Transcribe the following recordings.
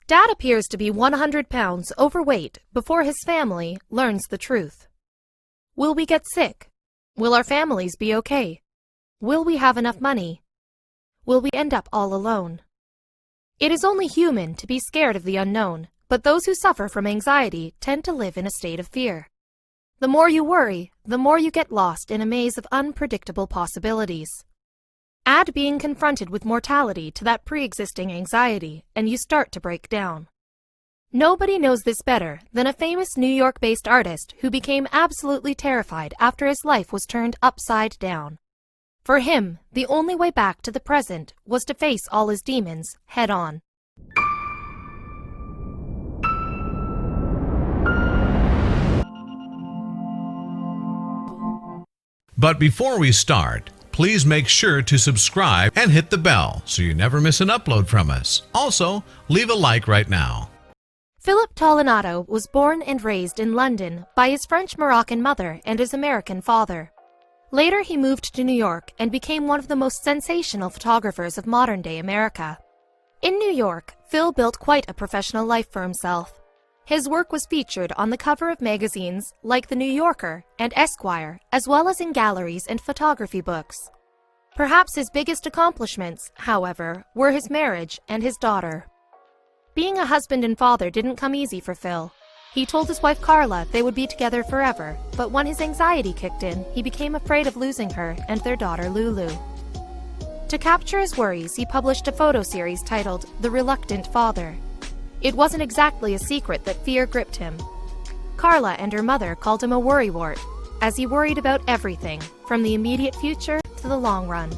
Dad appears to be 100 pounds overweight before his family learns the truth. Will we get sick? Will our families be okay? Will we have enough money? Will we end up all alone? It is only human to be scared of the unknown, but those who suffer from anxiety tend to live in a state of fear. The more you worry, the more you get lost in a maze of unpredictable possibilities. Add being confronted with mortality to that pre-existing anxiety, and you start to break down. Nobody knows this better than a famous New York-based artist who became absolutely terrified after his life was turned upside down. For him, the only way back to the present was to face all his demons head-on. But before we start, please make sure to subscribe and hit the bell so you never miss an upload from us. Also, leave a like right now. Philip Tolenato was born and raised in London by his French-Moroccan mother and his American father. Later, he moved to New York and became one of the most sensational photographers of modern-day America. In New York, Phil built quite a professional life for himself. His work was featured on the cover of magazines like The New Yorker and Esquire, as well as in galleries and photography books. Perhaps his biggest accomplishments, however, were his marriage and his daughter. Being a husband and father didn't come easy for Phil. He told his wife Carla they would be together forever, but when his anxiety kicked in, he became afraid of losing her and their daughter Lulu. To capture his worries, he published a photo series titled The Reluctant Father. It wasn't exactly a secret that fear gripped him. Carla and her mother called him a worrywart, as he worried about everything, from the immediate future to the long run.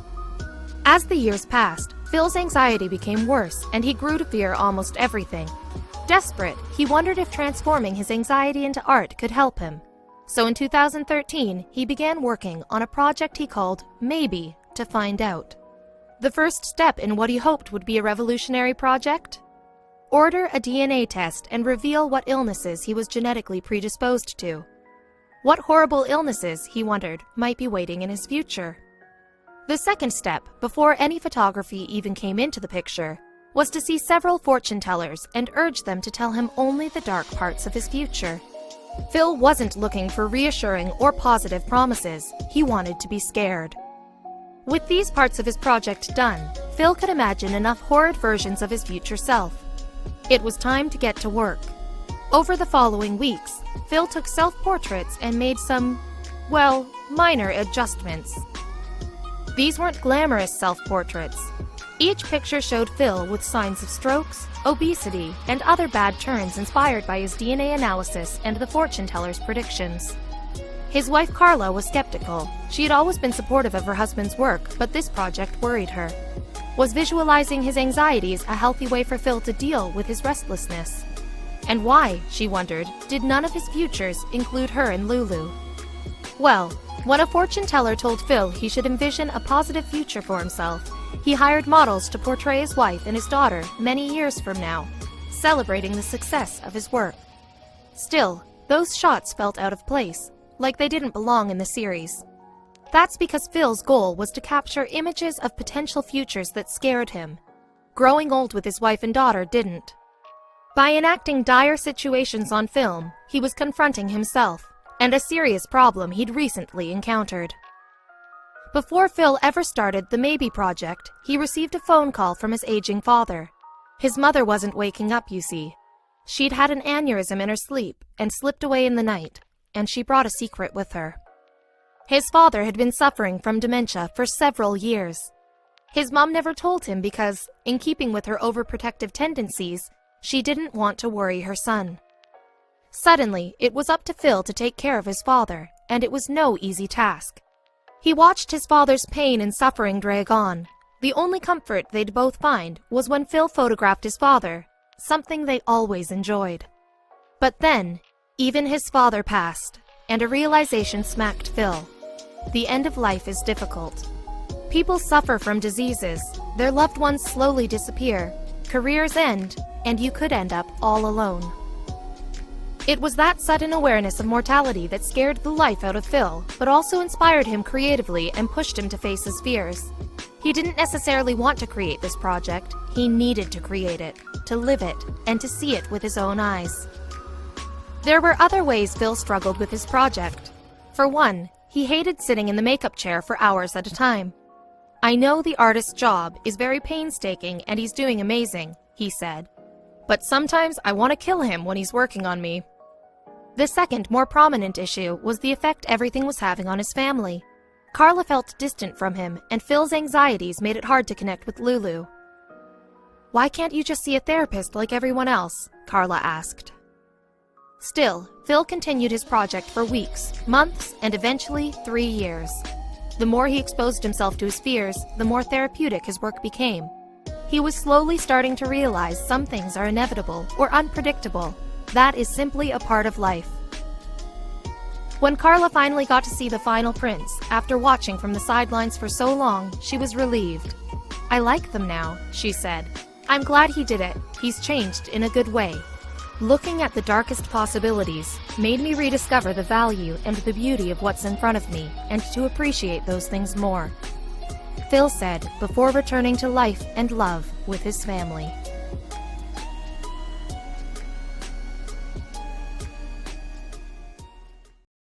As the years passed, Phil's anxiety became worse and he grew to fear almost everything. Desperate, he wondered if transforming his anxiety into art could help him. So in 2013, he began working on a project he called Maybe to Find Out. The first step in what he hoped would be a revolutionary project? Order a DNA test and reveal what illnesses he was genetically predisposed to. What horrible illnesses, he wondered, might be waiting in his future. The second step, before any photography even came into the picture, was to see several fortune tellers and urge them to tell him only the dark parts of his future. Phil wasn't looking for reassuring or positive promises. He wanted to be scared. With these parts of his project done, Phil could imagine enough horrid versions of his future self. It was time to get to work. Over the following weeks, Phil took self-portraits and made some, well, minor adjustments. These weren't glamorous self-portraits. Each picture showed Phil with signs of strokes, obesity, and other bad turns inspired by his DNA analysis and the fortune teller's predictions. His wife Carla was skeptical. She had always been supportive of her husband's work, but this project worried her. Was visualizing his anxieties a healthy way for Phil to deal with his restlessness? And why, she wondered, did none of his futures include her and Lulu? Well, when a fortune teller told Phil he should envision a positive future for himself, he hired models to portray his wife and his daughter many years from now, celebrating the success of his work. Still, those shots felt out of place, like they didn't belong in the series. That's because Phil's goal was to capture images of potential futures that scared him. Growing old with his wife and daughter didn't. By enacting dire situations on film, he was confronting himself, and a serious problem he'd recently encountered. Before Phil ever started the Maybe project, he received a phone call from his aging father. His mother wasn't waking up, you see. She'd had an aneurysm in her sleep and slipped away in the night, and she brought a secret with her. His father had been suffering from dementia for several years. His mom never told him because, in keeping with her overprotective tendencies, she didn't want to worry her son. Suddenly, it was up to Phil to take care of his father, and it was no easy task. He watched his father's pain and suffering drag on. The only comfort they'd both find was when Phil photographed his father, something they always enjoyed. But then, even his father passed, and a realization smacked Phil. The end of life is difficult. People suffer from diseases, their loved ones slowly disappear, careers end, and you could end up all alone. It was that sudden awareness of mortality that scared the life out of Phil, but also inspired him creatively and pushed him to face his fears. He didn't necessarily want to create this project, he needed to create it, to live it and to see it with his own eyes. There were other ways Phil struggled with his project. For one, he hated sitting in the makeup chair for hours at a time. "I know the artist's job is very painstaking and he's doing amazing," he said. "But sometimes I want to kill him when he's working on me." The second, more prominent issue was the effect everything was having on his family. Carla felt distant from him, and Phil's anxieties made it hard to connect with Lulu. "Why can't you just see a therapist like everyone else?" Carla asked. Still, Phil continued his project for weeks, months, and eventually 3 years. The more he exposed himself to his fears, the more therapeutic his work became. He was slowly starting to realize some things are inevitable or unpredictable. That is simply a part of life. When Carla finally got to see the final prints, after watching from the sidelines for so long, she was relieved. "I like them now," she said. "I'm glad he did it. He's changed in a good way." Looking at the darkest possibilities made me rediscover the value and the beauty of what's in front of me and to appreciate those things more, Phil said before returning to life and love with his family.